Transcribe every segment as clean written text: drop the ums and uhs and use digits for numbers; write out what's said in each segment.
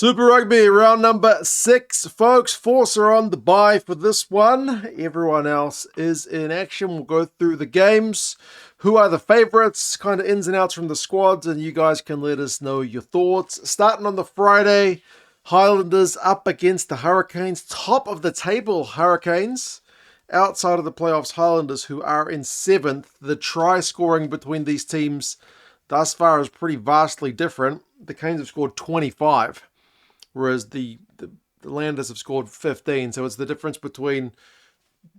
Super Rugby, round number 6, folks. Force are on the bye for this one. Everyone else is in action. We'll go through the games. Who are the favourites? Kind of ins and outs from the squads, and you guys can let us know your thoughts. Starting on the Friday, Highlanders up against the Hurricanes. Top of the table, Hurricanes. Outside of the playoffs, Highlanders, who are in 7th. The try scoring between these teams thus far is pretty vastly different. The Canes have scored 25. Whereas the Landers have scored 15. So it's the difference between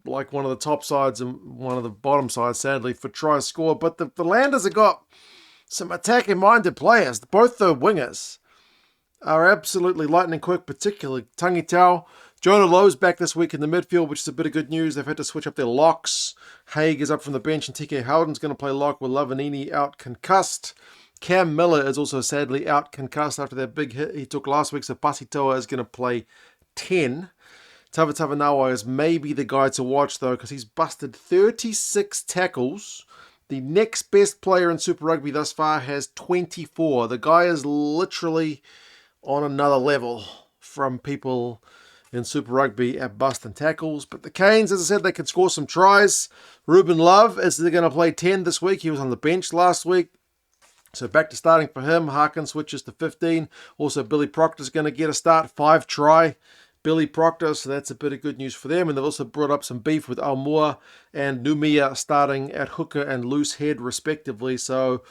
like one of the top sides and one of the bottom sides, sadly, for tries scored. But the Landers have got some attacking-minded players. Both the wingers are absolutely lightning quick, particularly Tangi Tau. Jonah Lowe's back this week in the midfield, which is a bit of good news. They've had to switch up their locks. Haig is up from the bench, and TK Howden's going to play lock with Lavanini out concussed. Cam Miller is also sadly out concussed after that big hit he took last week, so Pasitoa is going to play 10. Tavatavanawa is maybe the guy to watch, though, because he's busted 36 tackles. The next best player in Super Rugby thus far has 24. The guy is literally on another level from people in Super Rugby at busting tackles. But the Canes, as I said, they can score some tries. Ruben Love is going to play 10 this week. He was on the bench last week. So back to starting for him. Harkin switches to 15. Also, Billy Proctor's going to get a start. 5 try. Billy Proctor, so that's a bit of good news for them. And they've also brought up some beef with Almua and Numia starting at hooker and loose head, respectively. So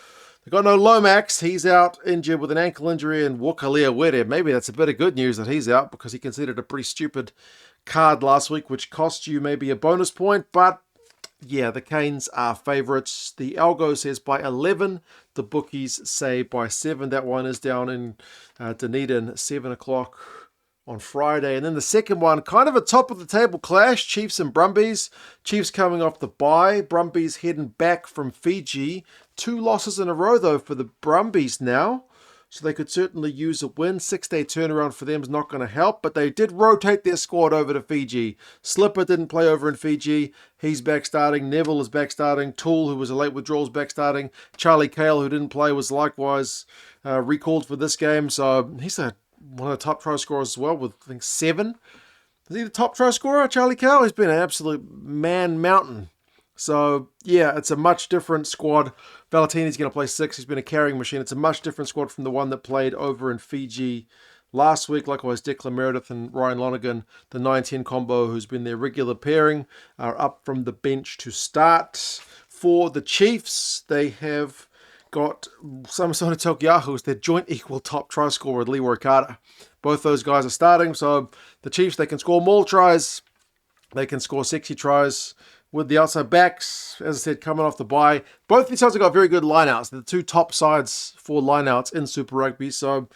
they've got no Lomax. He's out injured with an ankle injury. And Wakalia Were, maybe that's a bit of good news that he's out because he conceded a pretty stupid card last week, which cost you maybe a bonus point. But yeah, the Canes are favourites. The algo says by 11. The bookies say by 7. That one is down in Dunedin, 7 o'clock on Friday. And then the second one, kind of a top-of-the-table clash, Chiefs and Brumbies. Chiefs coming off the bye. Brumbies heading back from Fiji. 2 losses in a row, though, for the Brumbies now. So they could certainly use a win. 6-day turnaround for them is not going to help, but they did rotate their squad over to Fiji. Slipper didn't play over in Fiji. He's back starting. Neville is back starting. Toole, who was a late withdrawal, is back starting. Charlie Cale, who didn't play, was likewise recalled for this game. So he's one of the top try scorers as well with, I think, 7. Is he the top try scorer, Charlie Cale? He's been an absolute man mountain. So, yeah, it's a much different squad. Valetini's going to play 6. He's been a carrying machine. It's a much different squad from the one that played over in Fiji last week. Likewise, Declan Meredith and Ryan Lonergan, the 9-10 combo, who's been their regular pairing, are up from the bench to start. For the Chiefs, they have got Samasona Tokiahu as their joint equal top try scorer with Leroy Carter. Both those guys are starting. So, the Chiefs, they can score maul tries. They can score sexy tries. With the outside backs, as I said, coming off the bye. Both these sides have got very good lineouts. They're the 2 top sides for lineouts in Super Rugby. So,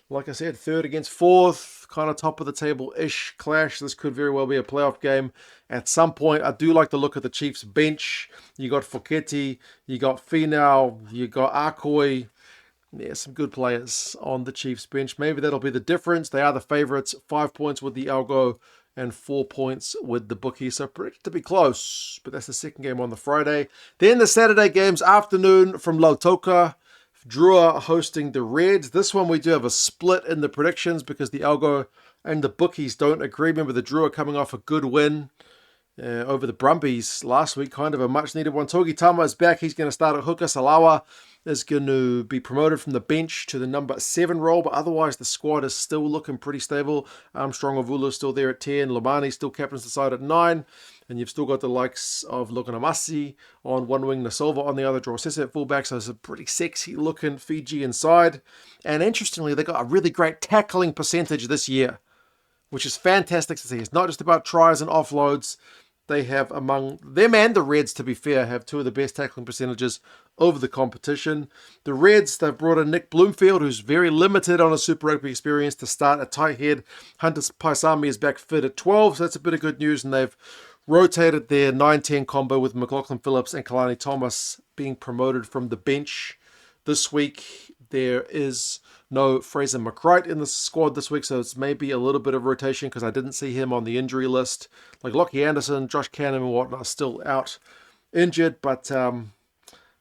like I said, 3rd against 4th, kind of top of the table-ish clash. This could very well be a playoff game at some point. I do like the look of the Chiefs bench. You got Foketi, you got Finau, you got Akoi. Yeah, some good players on the Chiefs bench. Maybe that'll be the difference. They are the favourites. 5 points with the algo and 4 points with the bookie. So predicted to be close, but that's the second game on the Friday. Then the Saturday games afternoon from Lautoka. Drua hosting the Reds. This one we do have a split in the predictions because the algo and the bookies don't agree. Remember the Drua coming off a good win over the Brumbies last week. Kind of a much needed one. Togi Tama is back. He's going to start at hooker. Salawa is going to be promoted from the bench to the number 7 role, but otherwise the squad is still looking pretty stable. Armstrong Ovula is still there at 10. Lomani still captains the side at 9. And you've still got the likes of Lokanamasi on one wing, Nasolva on the other, Draw Sessa at fullback. So it's a pretty sexy looking Fiji inside. And interestingly, they got a really great tackling percentage this year, which is fantastic to see. It's not just about tries and offloads. They have, among them and the Reds, to be fair, have 2 of the best tackling percentages over the competition. The Reds, they've brought in Nick Bloomfield, who's very limited on a Super Rugby experience, to start at tight head. Hunter Paisami is back fit at 12, so that's a bit of good news. And they've rotated their 9-10 combo with McLaughlin Phillips and Kalani Thomas being promoted from the bench. This week, there is no Fraser McCright in the squad this week, so it's maybe a little bit of rotation because I didn't see him on the injury list. Like Lockie Anderson, Josh Cannon and whatnot are still out injured, but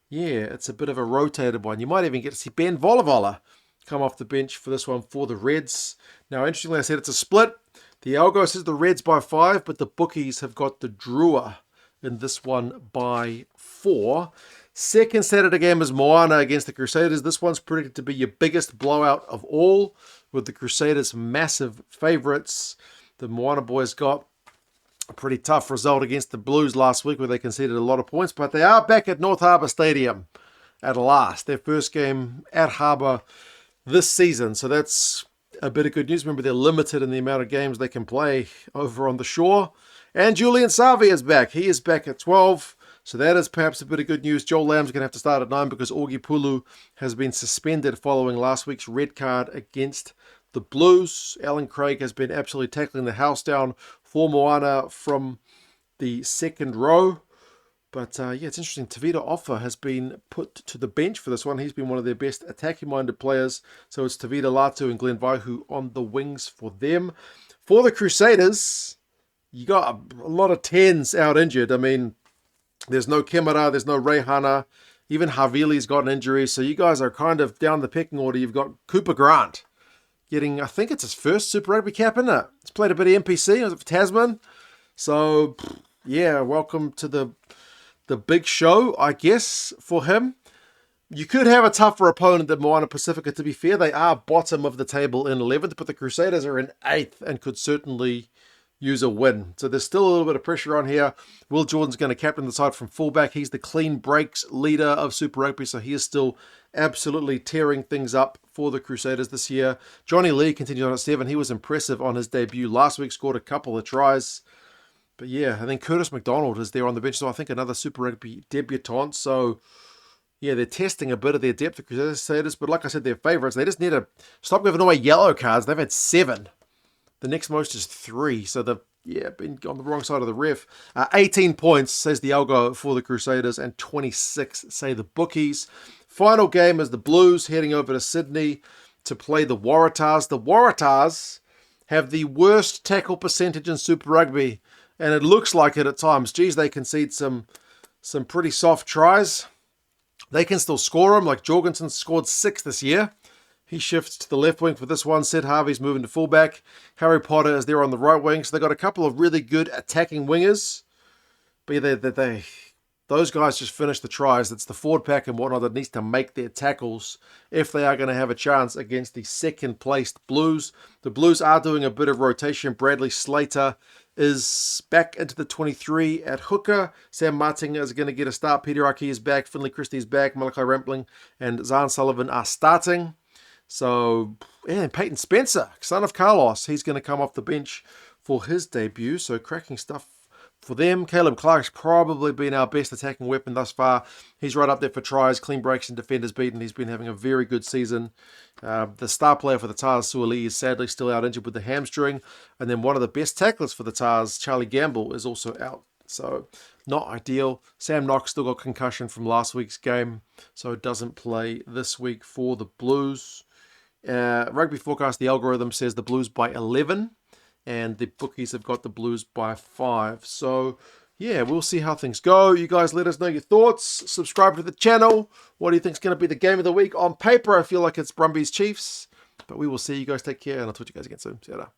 yeah, it's a bit of a rotated one. You might even get to see Ben Volivola come off the bench for this one for the Reds. Now, interestingly, I said it's a split. The algo says the Reds by 5, but the bookies have got the Drua in this one by 4. Second Saturday game is Moana against the Crusaders. This one's predicted to be your biggest blowout of all, with the Crusaders massive favourites. The Moana boys got a pretty tough result against the Blues last week where they conceded a lot of points, but they are back at North Harbour Stadium at last. Their first game at Harbour this season, so that's a bit of good news. Remember, they're limited in the amount of games they can play over on the shore. And Julian Savi is back. He is back at 12. So that is perhaps a bit of good news. Joel Lamb's going to have to start at 9 because Augie Pulu has been suspended following last week's red card against the Blues. Alan Craig has been absolutely tackling the house down for Moana from the second row. But yeah, it's interesting. Tavita Offa has been put to the bench for this one. He's been one of their best attacking-minded players. So it's Tavita Latu and Glenn Vaihu on the wings for them. For the Crusaders, you got a lot of 10s out injured. I mean, there's no Kemara, there's no Reihana. Even Havili's got an injury. So you guys are kind of down the pecking order. You've got Cooper Grant getting, I think it's his first Super Rugby cap, isn't it? He's played a bit of NPC for Tasman. So, yeah, welcome to the big show, I guess, for him. You could have a tougher opponent than Moana Pacifica, to be fair. They are bottom of the table in 11th, but the Crusaders are in 8th and could certainly use a win. So there's still a little bit of pressure on here. Will Jordan's going to captain the side from fullback. He's the clean breaks leader of Super Rugby, so he is still absolutely tearing things up for the Crusaders this year. Johnny Lee continued on at 7. He was impressive on his debut last week, scored a couple of tries. But yeah, I think Curtis McDonald is there on the bench, so I think another Super Rugby debutant. So yeah, they're testing a bit of their depth, the Crusaders, but like I said, they're favourites. They just need to stop giving away yellow cards. They've had 7. The next most is 3, so they've been on the wrong side of the ref. 18 points, says the algo for the Crusaders, and 26, say the bookies. Final game is the Blues heading over to Sydney to play the Waratahs. The Waratahs have the worst tackle percentage in Super Rugby, and it looks like it at times. Geez, they concede some pretty soft tries. They can still score them, like Jorgensen scored 6 this year. He shifts to the left wing for this one. Sid Harvey's moving to fullback. Harry Potter is there on the right wing. So they've got a couple of really good attacking wingers. But yeah, those guys just finish the tries. It's the forward pack and whatnot that needs to make their tackles if they are going to have a chance against the second-placed Blues. The Blues are doing a bit of rotation. Bradley Slater is back into the 23 at hooker. Sam Martin is going to get a start. Peter Aki is back. Finlay Christie is back. Malachi Rampling and Zahn Sullivan are starting. So, and Peyton Spencer, son of Carlos, he's going to come off the bench for his debut. So, cracking stuff for them. Caleb Clark's probably been our best attacking weapon thus far. He's right up there for tries, clean breaks, and defenders beaten. He's been having a very good season. The star player for the Tars, Suoli, is sadly still out injured with the hamstring. And then one of the best tacklers for the Tars, Charlie Gamble, is also out. So, not ideal. Sam Knox still got concussion from last week's game, so doesn't play this week for the Blues. Rugby Forecast, the algorithm says the Blues by 11, and the bookies have got the Blues by 5. So, yeah, we'll see how things go. You guys let us know your thoughts. Subscribe to the channel. What do you think is going to be the game of the week? On paper, I feel like it's Brumbies Chiefs, but we will see. You guys take care, and I'll talk to you guys again soon. See you later.